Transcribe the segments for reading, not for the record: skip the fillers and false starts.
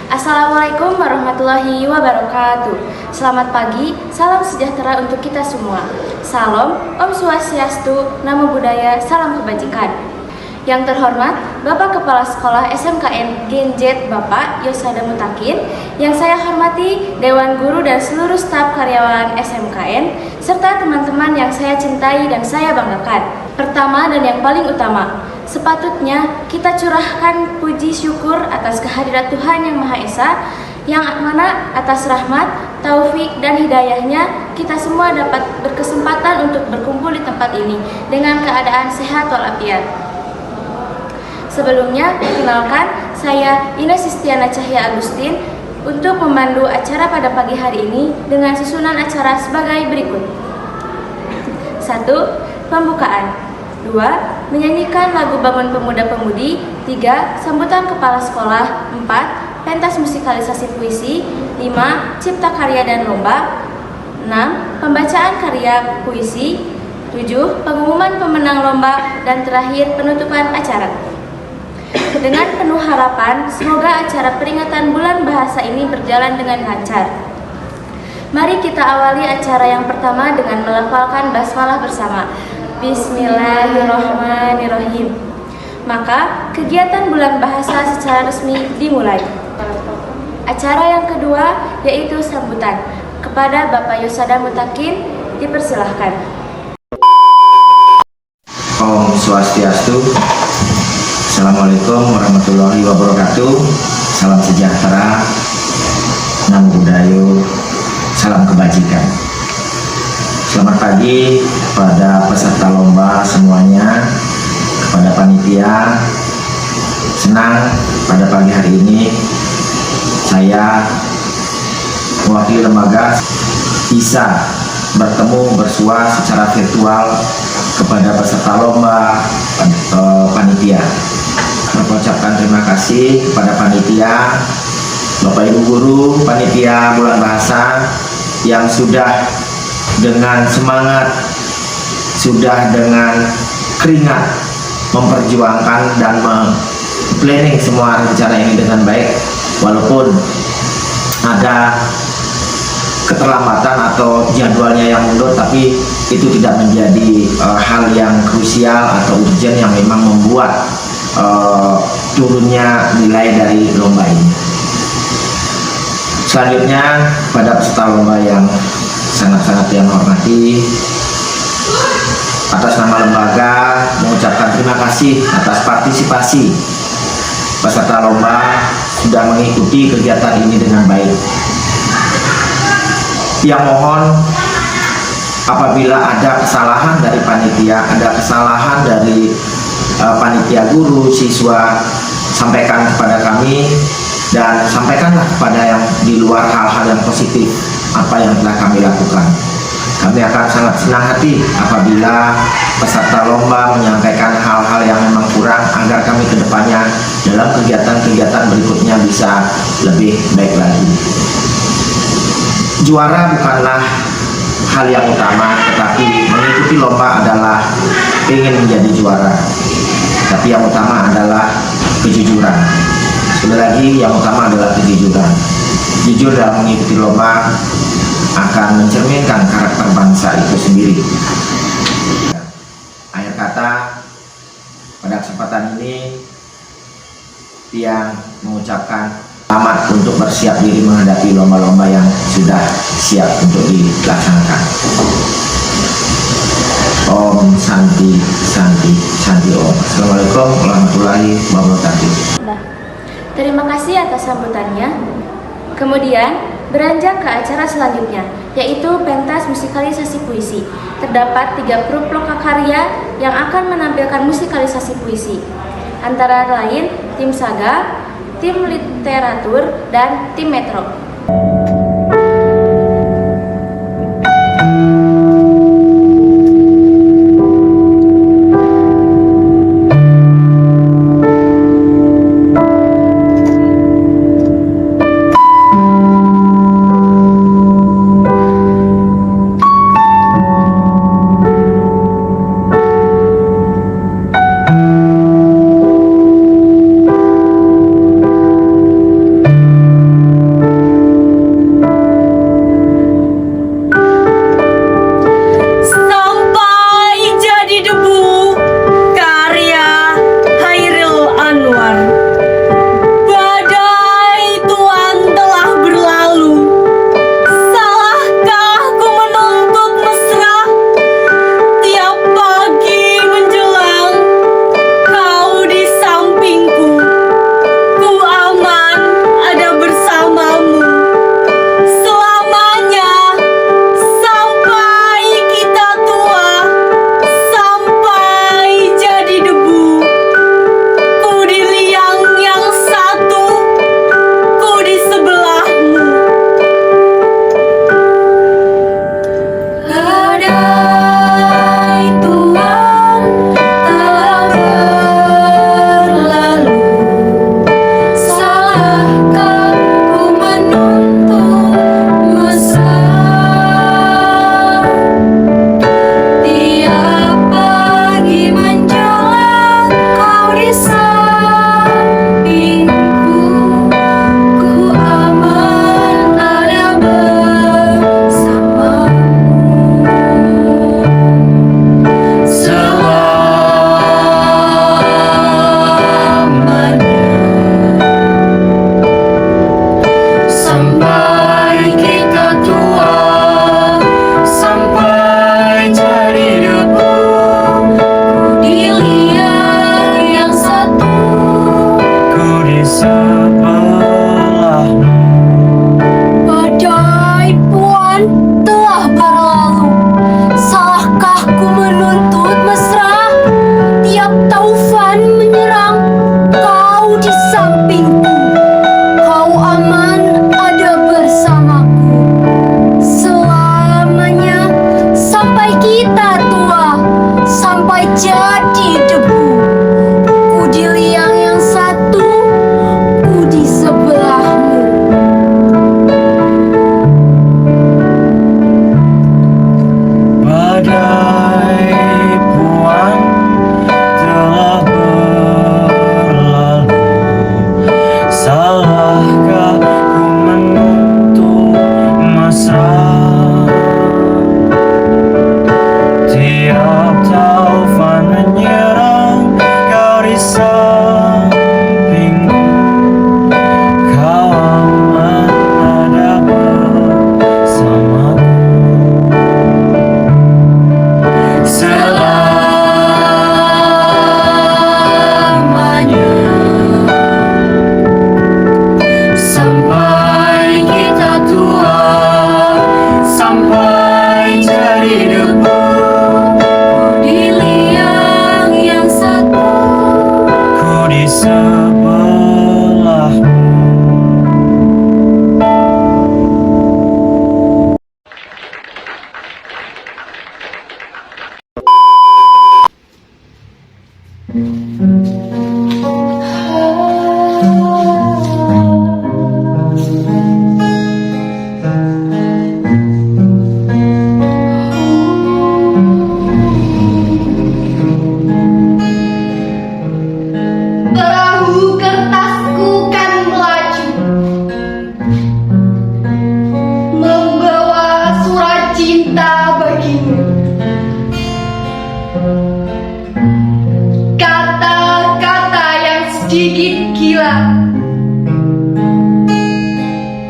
Assalamualaikum warahmatullahi wabarakatuh. Selamat pagi, salam sejahtera untuk kita semua. Salam, Om Swastiastu, Namo Buddhaya, salam kebajikan. Yang terhormat Bapak Kepala Sekolah SMKN Genjet Bapak Yosada Mutakin, yang saya hormati Dewan Guru dan seluruh staf karyawan SMKN, serta teman-teman yang saya cintai dan saya banggakan. Pertama dan yang paling utama, sepatutnya kita curahkan puji syukur atas kehadirat Tuhan Yang Maha Esa, yang mana atas rahmat, taufik, dan hidayahnya kita semua dapat berkesempatan untuk berkumpul di tempat ini dengan keadaan sehat walafiat. Sebelumnya, perkenalkan, saya Ines Sistiana Cahya Agustin untuk memandu acara pada pagi hari ini dengan susunan acara sebagai berikut. 1. Pembukaan. 2. Menyanyikan lagu Bangun Pemuda-Pemudi. 3. Sambutan Kepala Sekolah. 4. Pentas musikalisasi puisi. 5. Cipta karya dan lomba. 6. Pembacaan karya puisi. 7. Pengumuman pemenang lomba. Dan terakhir, penutupan acara. Dengan penuh harapan, semoga acara peringatan Bulan Bahasa ini berjalan dengan lancar. Mari kita awali acara yang pertama dengan melafalkan basmalah bersama. Bismillahirrahmanirrahim. Maka, kegiatan Bulan Bahasa secara resmi dimulai. Acara yang kedua yaitu sambutan. Kepada Bapak Yosada Mutakin, dipersilahkan. Om Swastiastu. Assalamualaikum warahmatullahi wabarakatuh. Salam sejahtera, Namo Buddhaya, salam kebajikan. Selamat pagi kepada peserta lomba semuanya, kepada panitia. Senang pada pagi hari ini saya mewakili lembaga bisa bertemu bersua secara virtual kepada peserta lomba, panitia. Mengucapkan terima kasih kepada panitia, Bapak Ibu Guru, panitia Bulan Bahasa yang sudah dengan semangat, sudah dengan keringat memperjuangkan dan planning semua rencana ini dengan baik, walaupun ada keterlambatan atau jadwalnya yang mundur, tapi itu tidak menjadi hal yang krusial atau urgent yang memang membuat turunnya nilai dari lomba ini. Selanjutnya, pada peserta lomba yang sangat-sangat yang hormati, atas nama lembaga mengucapkan terima kasih atas partisipasi peserta lomba sudah mengikuti kegiatan ini dengan baik. Yang mohon apabila ada kesalahan dari panitia, ada kesalahan dari panitia guru, siswa, sampaikan kepada kami dan sampaikanlah kepada yang di luar hal-hal yang positif apa yang telah kami lakukan. Kami akan sangat senang hati apabila peserta lomba menyampaikan hal-hal yang memang kurang agar kami kedepannya dalam kegiatan-kegiatan berikutnya bisa lebih baik lagi. Juara bukanlah hal yang utama, tetapi mengikuti lomba adalah ingin menjadi juara. Tapi yang utama adalah kejujuran. Sekali lagi, yang utama adalah kejujuran. Jujur dalam mengikuti lomba akan mencerminkan karakter bangsa itu sendiri. Akhir kata, pada kesempatan ini Tiang mengucapkan selamat untuk bersiap diri menghadapi lomba-lomba yang sudah siap untuk dilaksanakan. Om Santi Santi Santi Om. Assalamualaikum warahmatullahi wabarakatuh. Terima kasih atas sambutannya. Kemudian beranjak ke acara selanjutnya, yaitu pentas musikalisasi puisi. Terdapat 3 grup lokakarya yang akan menampilkan musikalisasi puisi, antara lain tim Saga, tim literatur, dan tim Metro.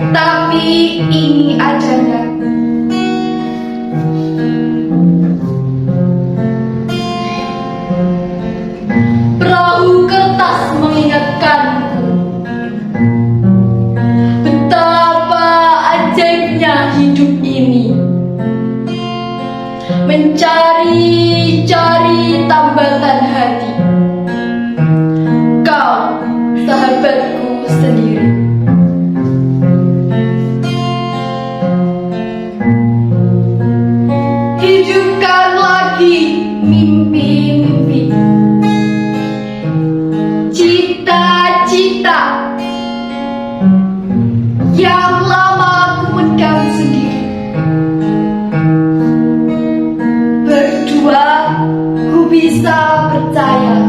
Tapi ini adanya. Perahu kertas mengingatkanku betapa ajaibnya hidup ini, mencari-cari tambatan hati. Kau sahabatku sendiri. Hidupkan lagi mimpi-mimpi, cita-cita yang lama ku pendam sendiri. Berdua ku bisa percaya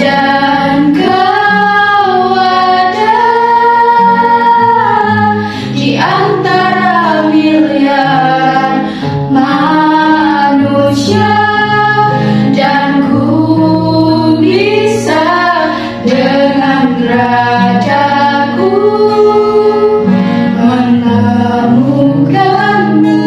dan kau ada di antara miliaran manusia, dan ku bisa dengan rajaku menemukanmu.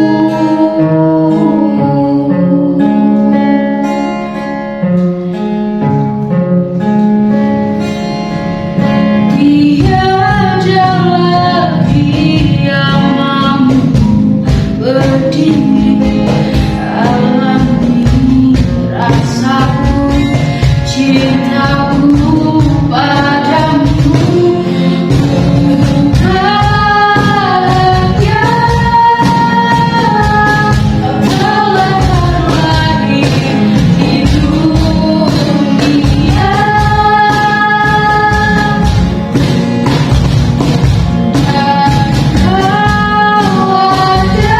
Berdiri alami rasaku, cintaku padamu. Bahagia telah terlahir di dunia, dan kau ada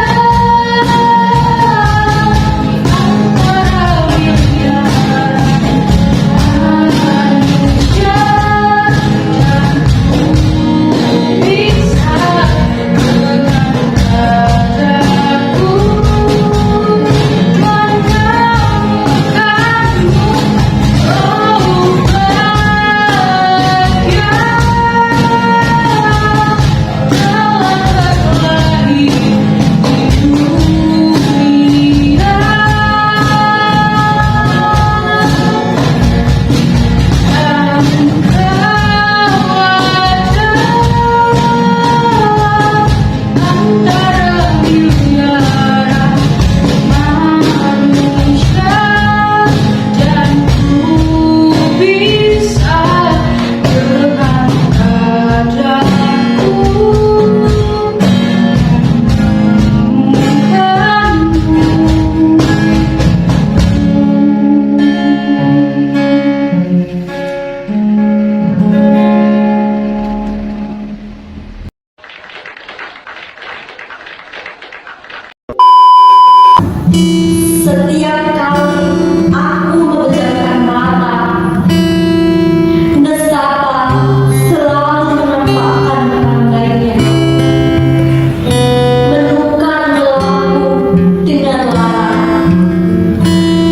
setiap kali aku memejamkan mata, Nesapa selalu menampakkan peranggainya, menukar gelapku dengan larang,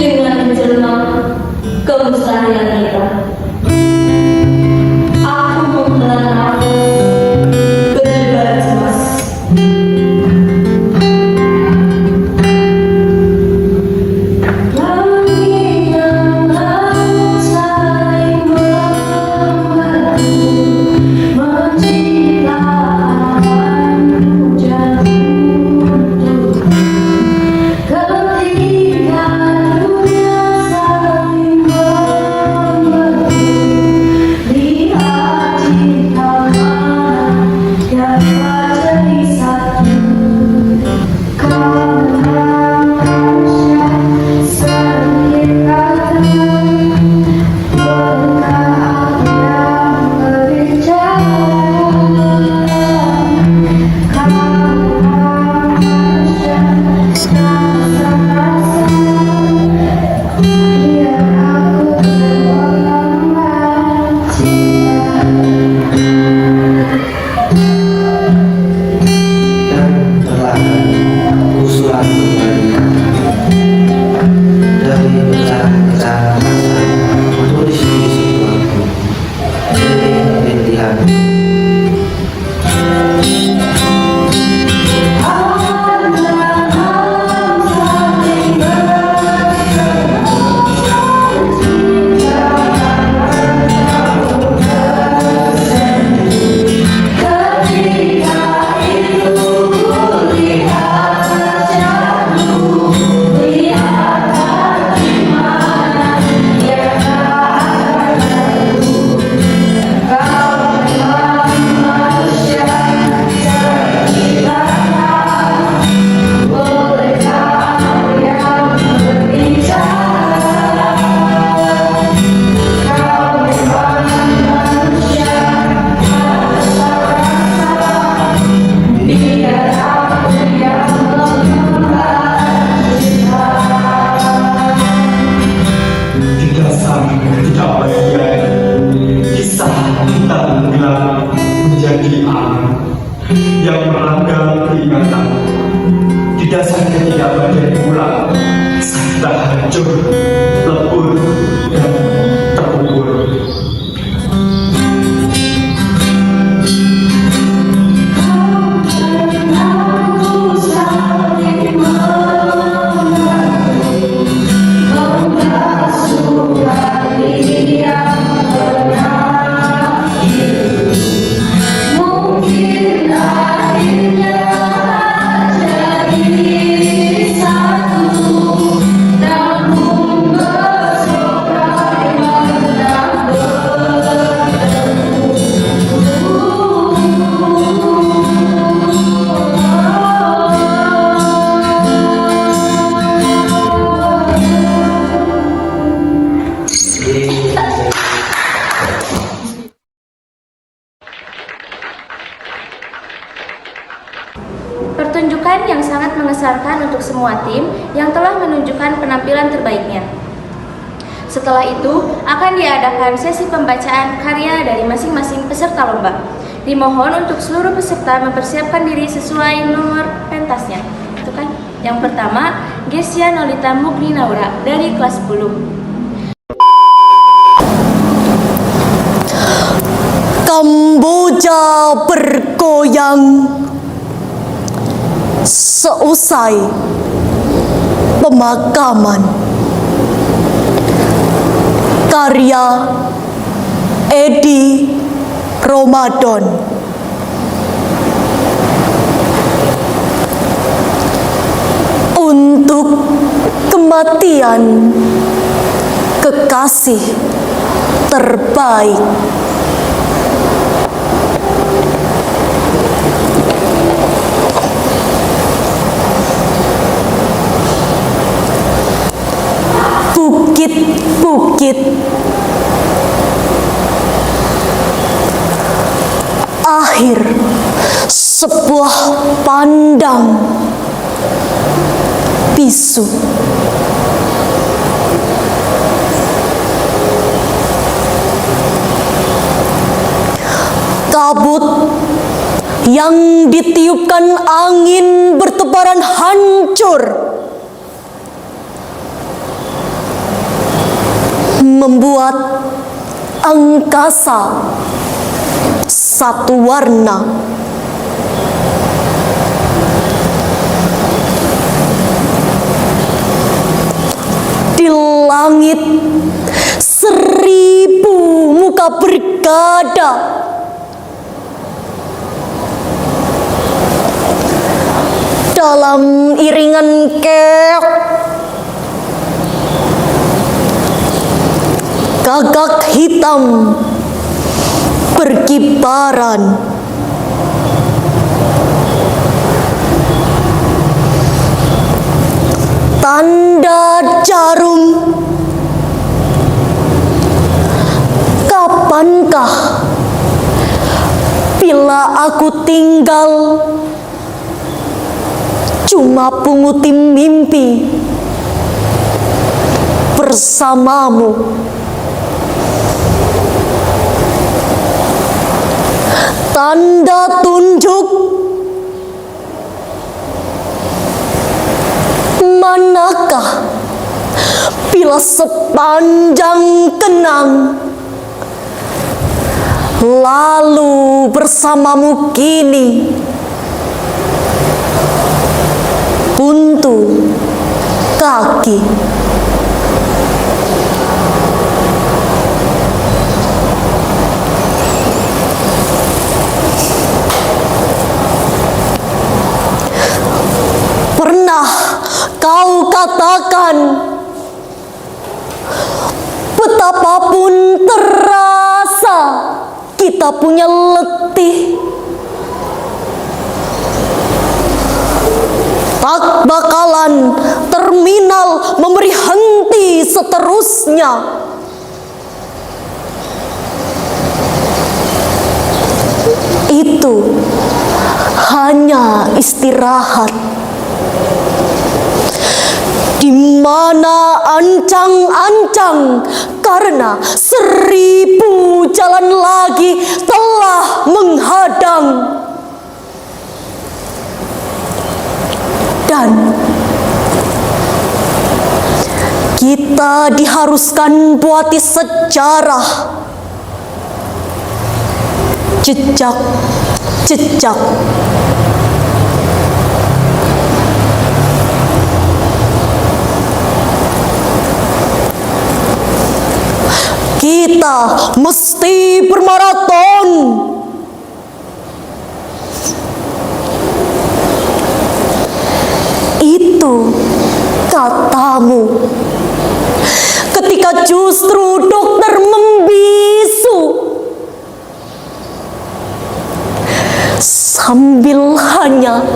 dengan menjelma kemusnahan kita. Aku menghela nafas berdebar cemas. Ketika dunia saling Betapa indahnya kisah kita tenggelam menjadi anak yang melanggar peringatan. Di dasar ketiga badai pulang, serta hancur, lebur, dan terkubur. Pertunjukan yang sangat mengesankan untuk semua tim yang telah menunjukkan penampilan terbaiknya. Setelah itu, akan diadakan sesi pembacaan karya dari masing-masing peserta lomba. Dimohon untuk seluruh peserta mempersiapkan diri sesuai nomor pentasnya. Itu kan? Yang pertama, Gesia Nolita Mugni Naura dari kelas 10. Kamboja bergoyang seusai pemakaman. Karya Edi Ramadan. Untuk kematian kekasih terbaik. Bukit-bukit, akhir sebuah pandang bisu. Kabut yang ditiupkan angin bertebaran hancur membuat angkasa satu warna. Di langit 1000 muka bergada. Dalam iringan keok, gagak hitam berkibaran. Tanda jarum. Kapankah bila aku tinggal cuma punguti mimpi bersamamu? Tanda tunjuk. Manakah bila sepanjang kenang lalu bersamamu kini buntu kaki. Pernah kau katakan betapapun terasa kita punya letih, tak bakalan terminal memberi henti seterusnya. Itu hanya istirahat. di mana ancang-ancang karena 1000 jalan lagi telah menghadang. Dan kita diharuskan buati sejarah, jejak-jejak. Kita mesti bermaraton. Itu katamu ketika justru dokter membisu sambil hanya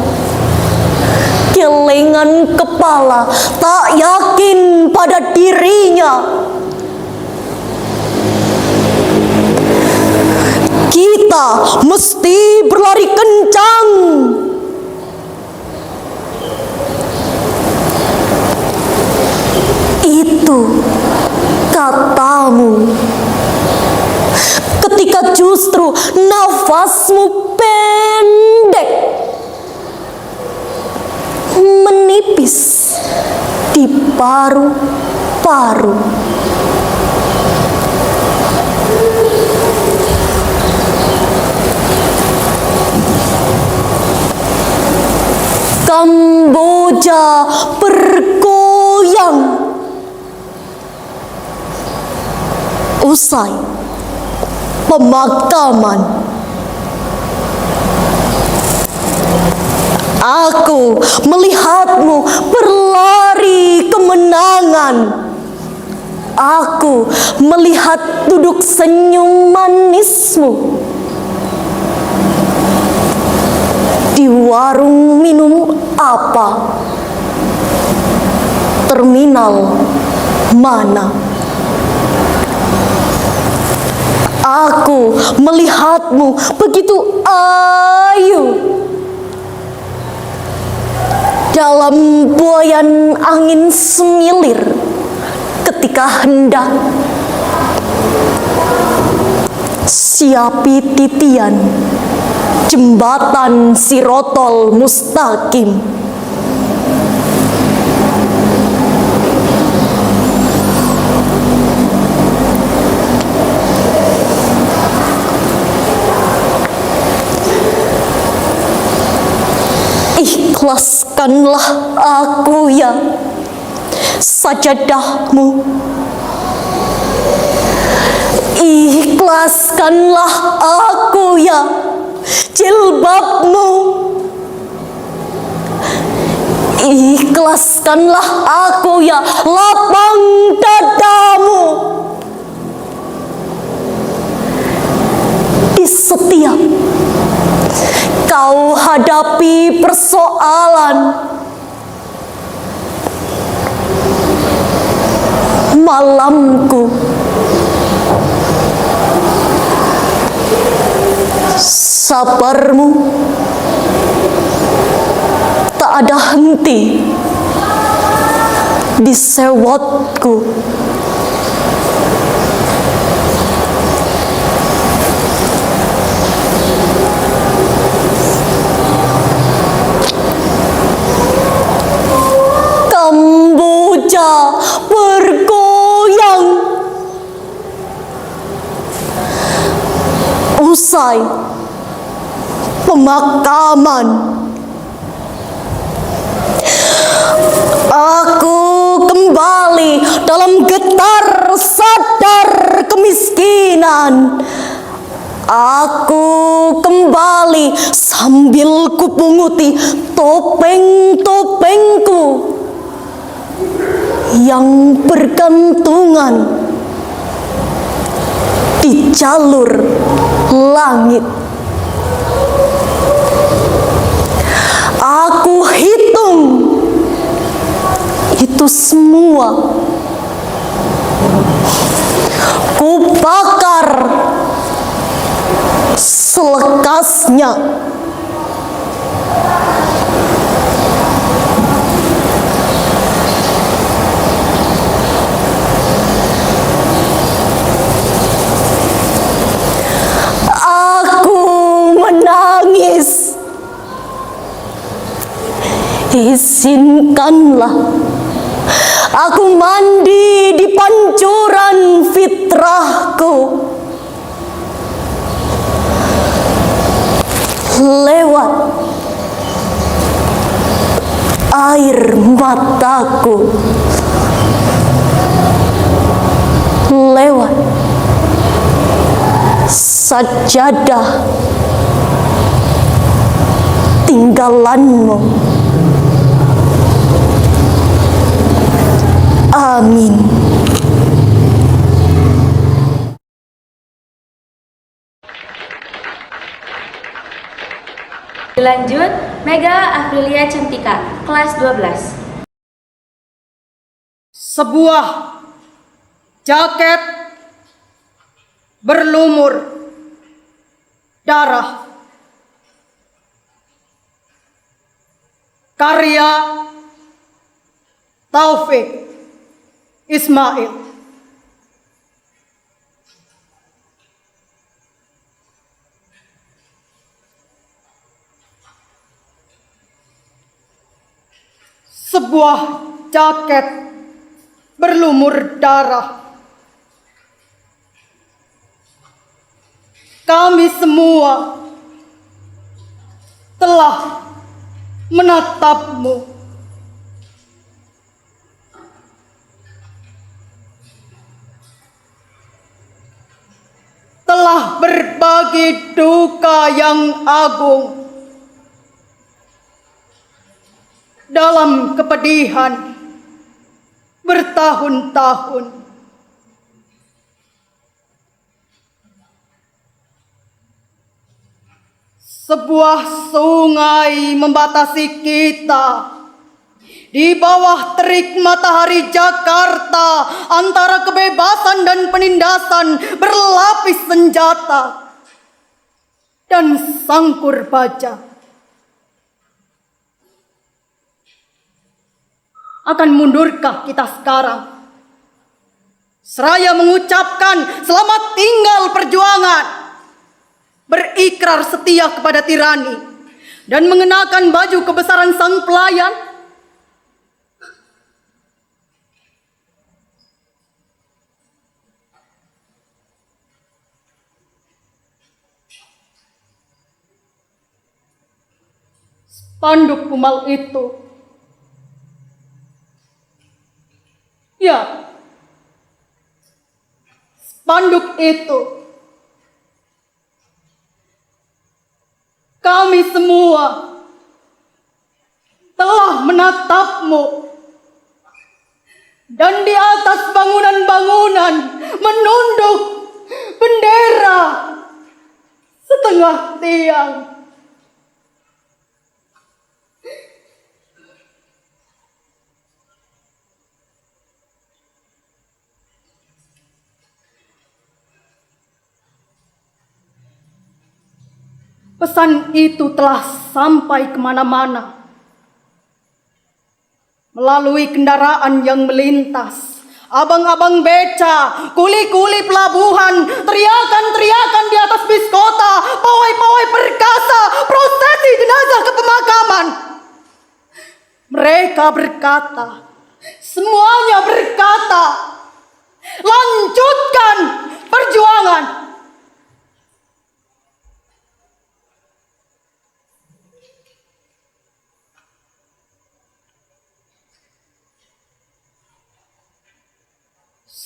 gelengan kepala, tak yakin pada dirinya. Kita mesti berlari kencang. Itu katamu ketika justru nafasmu pendek, menipis di paru-paru. Kamboja bergoyang. Usai pemakaman, aku melihatmu berlari kemenangan. Aku melihat duduk senyum manismu di warung minum apa? Terminal mana? Aku melihatmu begitu ayu dalam buayan angin semilir ketika hendak siapi titian jembatan Sirotol Mustaqim. Ikhlaskanlah aku ya sajadahmu. Ikhlaskanlah aku ya jilbabmu. Ikhlaskanlah aku ya lapang dadamu. Di setiap kau hadapi persoalan, malamku sabarmu tak ada henti di sewotku. Kamboja bergoyang. Usai pemakaman, aku kembali dalam getar sadar kemiskinan. Aku kembali sambil kupunguti topeng-topengku yang bergantungan di jalur langit. Aku hitung itu semua, ku bakar selekasnya. izinkanlah aku mandi di pancuran fitrahku lewat air mataku, lewat sajadah tinggalanmu. Amin. Dilanjut, Mega Aprilia Cantika, kelas 12. Sebuah jaket berlumur darah, karya Taufik Ismail. Sebuah jaket berlumur darah, kami semua telah menatapmu. Telah berbagi duka yang agung dalam kepedihan bertahun-tahun. Sebuah sungai membatasi kita di bawah terik matahari Jakarta, antara kebebasan dan penindasan berlapis senjata dan sangkur baja. Akan mundurkah kita sekarang? Seraya mengucapkan selamat tinggal perjuangan, berikrar setia kepada tirani, dan mengenakan baju kebesaran sang pelayan? Spanduk kumal itu, ya, spanduk itu, kami semua telah menatapmu, dan di atas bangunan-bangunan menunduk bendera setengah tiang. Pesan itu telah sampai kemana-mana, melalui kendaraan yang melintas, abang-abang beca, kuli-kuli pelabuhan, teriakan-teriakan di atas bis kota, pawai-pawai perkasa, prosesi jenazah ke pemakaman. Mereka berkata, semuanya berkata, lanjutkan perjuangan.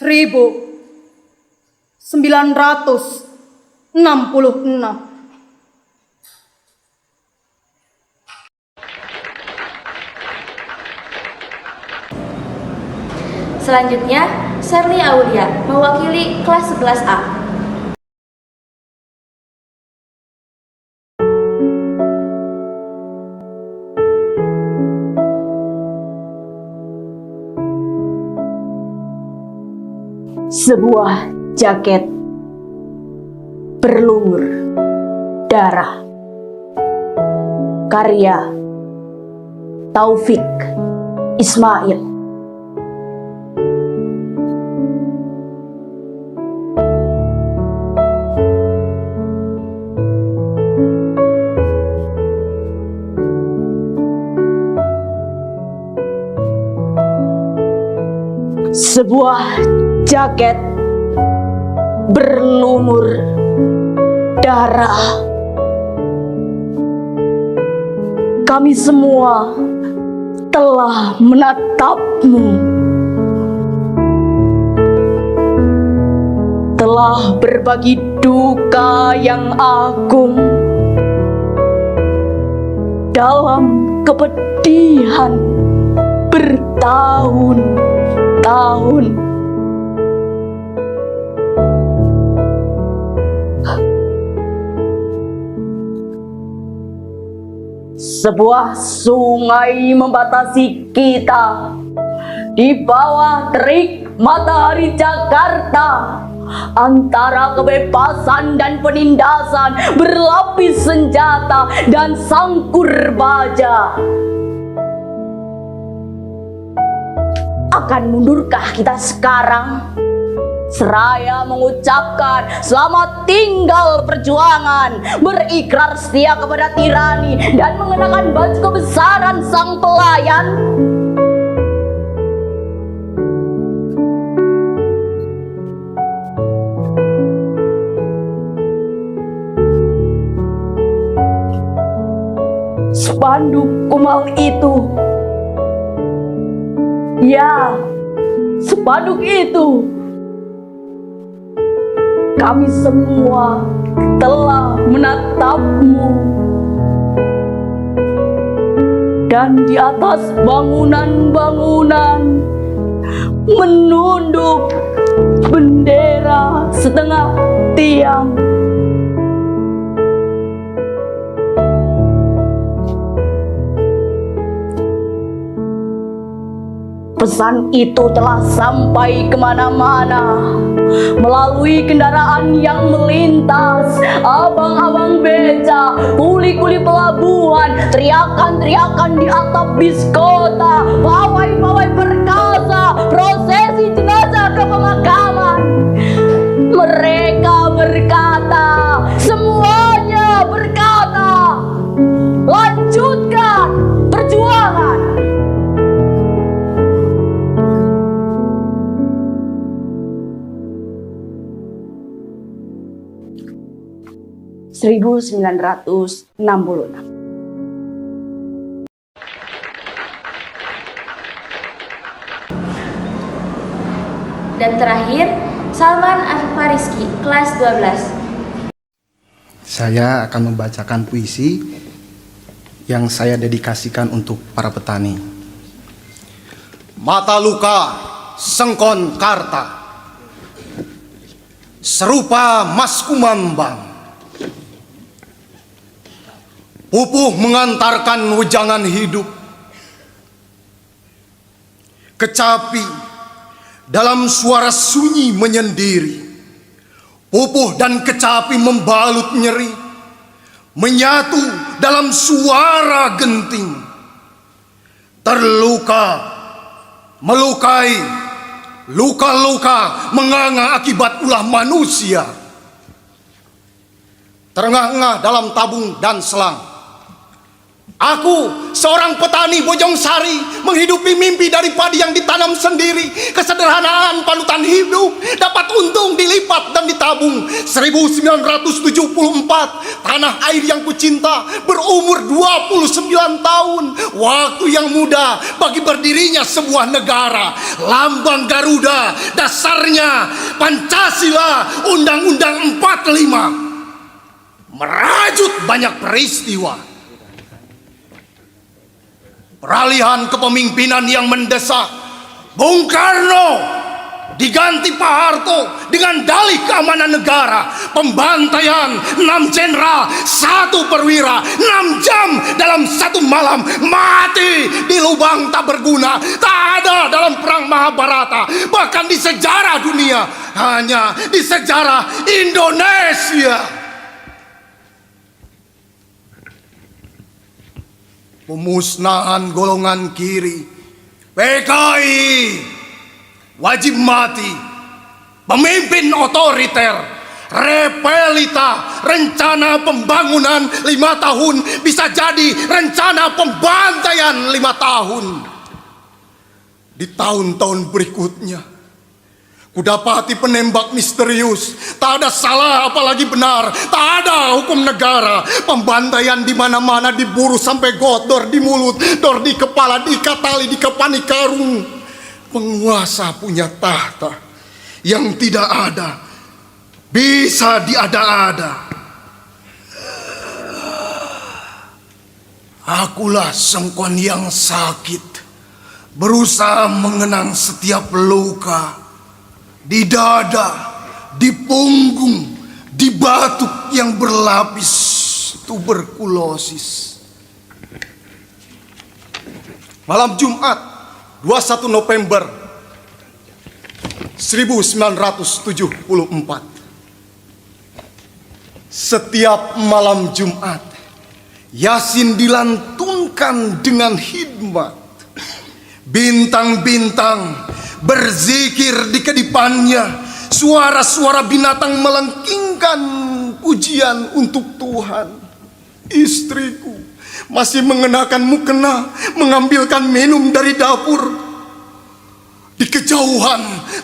(1966) Selanjutnya, Sherly Aulia mewakili kelas 11A. Sebuah jaket berlumur darah, karya Taufik Ismail. sebuah jaket berlumur darah. Kami semua telah menatapmu, telah berbagi duka yang agung dalam kepedihan bertahun-tahun. Sebuah sungai membatasi kita di bawah terik matahari Jakarta. Antara kebebasan dan penindasan berlapis senjata dan sangkur baja. Akan mundurkah kita sekarang? Seraya mengucapkan selamat tinggal perjuangan, berikrar setia kepada tirani, dan mengenakan baju kebesaran sang pelayan. Spanduk kumal itu, ya, spanduk itu, kami semua telah menatapmu, dan di atas bangunan-bangunan menunduk bendera setengah tiang. Pesan itu telah sampai kemana-mana, melalui kendaraan yang melintas, abang-abang beca, kuli-kuli pelabuhan, teriakan-teriakan di atap bis kota, pawai-pawai perkasa, prosesi jenazah ke pemakaman. Mereka berkata, semuanya berkata, lanjutkan perjuangan. (1966). Dan terakhir, Salman Al-Fariski, kelas 12. Saya akan membacakan puisi yang saya dedikasikan untuk para petani. Mata luka sengkon karta, serupa mas kumambang, pupuh mengantarkan wejangan hidup, kecapi dalam suara sunyi menyendiri, pupuh dan kecapi membalut nyeri, menyatu dalam suara genting, terluka, melukai, luka-luka menganga akibat ulah manusia, terengah-engah dalam tabung dan selang. Aku, seorang petani Bojong Sari, menghidupi mimpi dari padi yang ditanam sendiri. Kesederhanaan panutan hidup dapat untung dilipat dan ditabung. 1974, tanah air yang kucinta berumur 29 tahun. Waktu yang muda bagi berdirinya sebuah negara. Lambang Garuda, dasarnya Pancasila, Undang-Undang 45. Merajut banyak peristiwa. Peralihan kepemimpinan yang mendesak, Bung Karno diganti Pak Harto dengan dalih keamanan negara. Pembantaian 6 jenderal, 1 perwira, 6 jam dalam 1 malam, mati di lubang tak berguna. Tak ada dalam perang Mahabharata, bahkan di sejarah dunia, hanya di sejarah Indonesia. Pemusnahan golongan kiri, PKI wajib mati. Pemimpin otoriter, repelita, rencana pembangunan 5 tahun bisa jadi rencana pembantaian 5 tahun. Di tahun-tahun berikutnya, kudapati penembak misterius. Tak ada salah apalagi benar. Tak ada hukum negara. Pembantaian di mana-mana, diburu sampai got, dor di mulut, dor di kepala, diikat tali, dikepani karung. Penguasa punya tahta yang tidak ada bisa diada-ada. Akulah sengkon yang sakit, berusaha mengenang setiap luka di dada, di punggung, di batuk yang berlapis tuberkulosis. Malam Jumat 21 November 1974. Setiap malam Jumat Yasin dilantunkan dengan hikmat. Bintang-bintang berzikir di kedipannya. Suara-suara binatang melengkingkan pujian untuk Tuhan. Istriku masih mengenakan mukena, mengambilkan minum dari dapur. Di kejauhan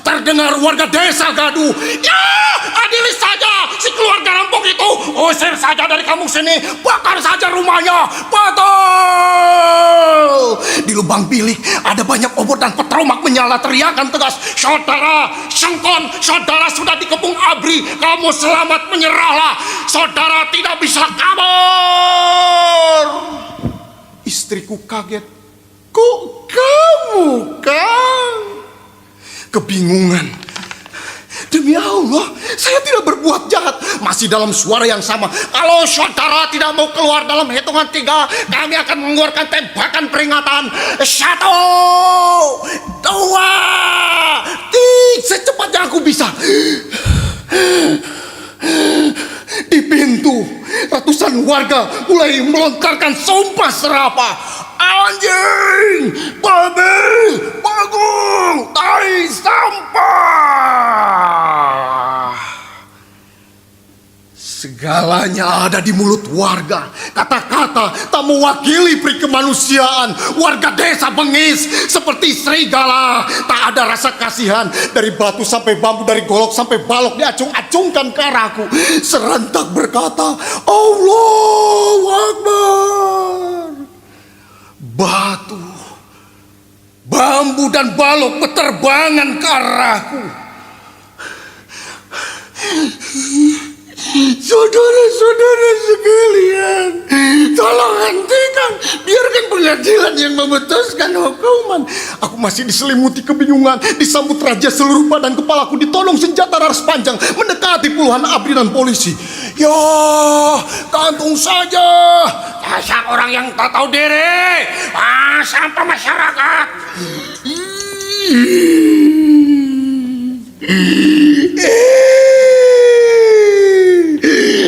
terdengar warga desa gaduh. Ya, adili saja si keluarga rampok itu. Usir saja dari kampung sini, bakar saja rumahnya. Betul. Di lubang bilik ada banyak obor dan petromak menyala, teriakan tegas. Saudara Sengkon, saudara sudah dikepung ABRI. Kamu selamat menyerahlah. Saudara tidak bisa kabur. Istriku kaget. Kok kamu, Kang? Kebingungan. Demi Allah, saya tidak berbuat jahat. Masih dalam suara yang sama. Kalau saudara tidak mau keluar dalam hitungan 3, kami akan mengeluarkan tembakan peringatan. 1, 2, 3, secepatnya aku bisa. Di pintu, ratusan warga mulai melontarkan sumpah serapah. Anjing, babi, bagung, tai, sampah. Segalanya ada di mulut warga. Kata-kata tak mewakili peri kemanusiaan. Warga desa bengis seperti serigala. Tak ada rasa kasihan. Dari batu sampai bambu, dari golok sampai balok diacung-acungkan ke arahku. Serentak berkata, Allahu Akbar. Batu, bambu dan balok berterbangan ke arahku. Saudara-saudara sekalian, tolong hentikan, biarkan pengadilan yang memutuskan hukuman. Aku masih diselimuti kebingungan, disambut raja, seluruh badan kepalaku ditolong senjata laras panjang, mendekati puluhan ABRI dan polisi. Ya, kantung saja. Dasar orang yang tak tahu diri. Sampah masyarakat.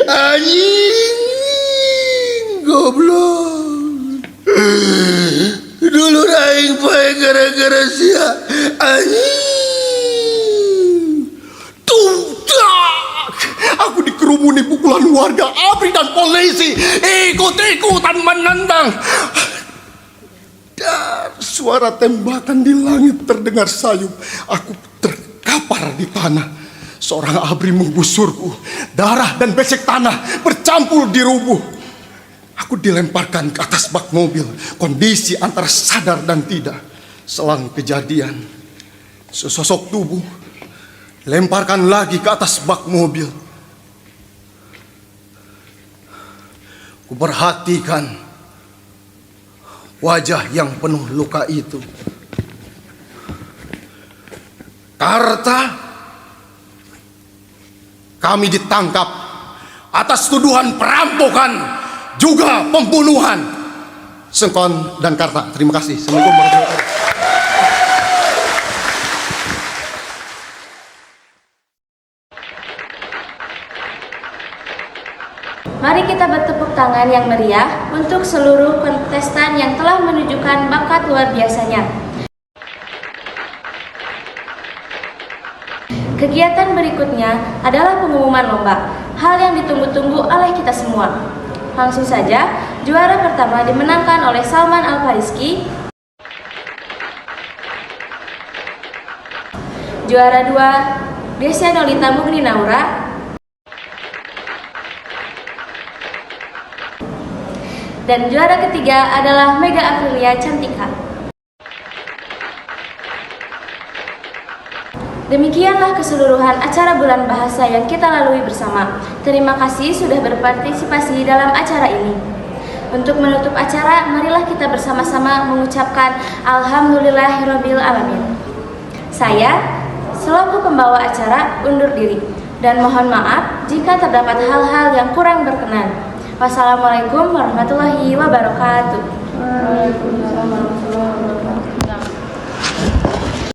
Anjing, goblok. Dulu aing pae gara-gara sia anjing. Tudak. Aku dikerumuni pukulan warga, ABRI dan polisi. Ikut-ikutan menendang. Dan suara tembakan di langit terdengar sayup. Aku terkapar di tanah. Seorang ABRI menggusurku. Darah dan besek tanah bercampur di rubuh. Aku dilemparkan ke atas bak mobil. Kondisi antara sadar dan tidak. Selang kejadian, sesosok tubuh lemparkan lagi ke atas bak mobil. Ku perhatikan wajah yang penuh luka itu. Karta, kami ditangkap atas tuduhan perampokan juga pembunuhan. Sengkon dan Karta, terima kasih. Assalamualaikum warahmatullahi wabarakatuh. Mari kita bertepuk tangan yang meriah untuk seluruh kontestan yang telah menunjukkan bakat luar biasanya. Kegiatan berikutnya adalah pengumuman lomba, hal yang ditunggu-tunggu oleh kita semua. Langsung saja, juara pertama dimenangkan oleh Salman Al-Fariski. Juara 2, Desya Nolita Mugni Naura. Dan juara ketiga adalah Mega Aprilia Cantika. Demikianlah keseluruhan acara Bulan Bahasa yang kita lalui bersama. Terima kasih sudah berpartisipasi dalam acara ini. Untuk menutup acara, marilah kita bersama-sama mengucapkan Alhamdulillahirabbil alamin. Saya selaku pembawa acara undur diri dan mohon maaf jika terdapat hal-hal yang kurang berkenan. Wassalamualaikum warahmatullahi wabarakatuh. Waalaikumsalam.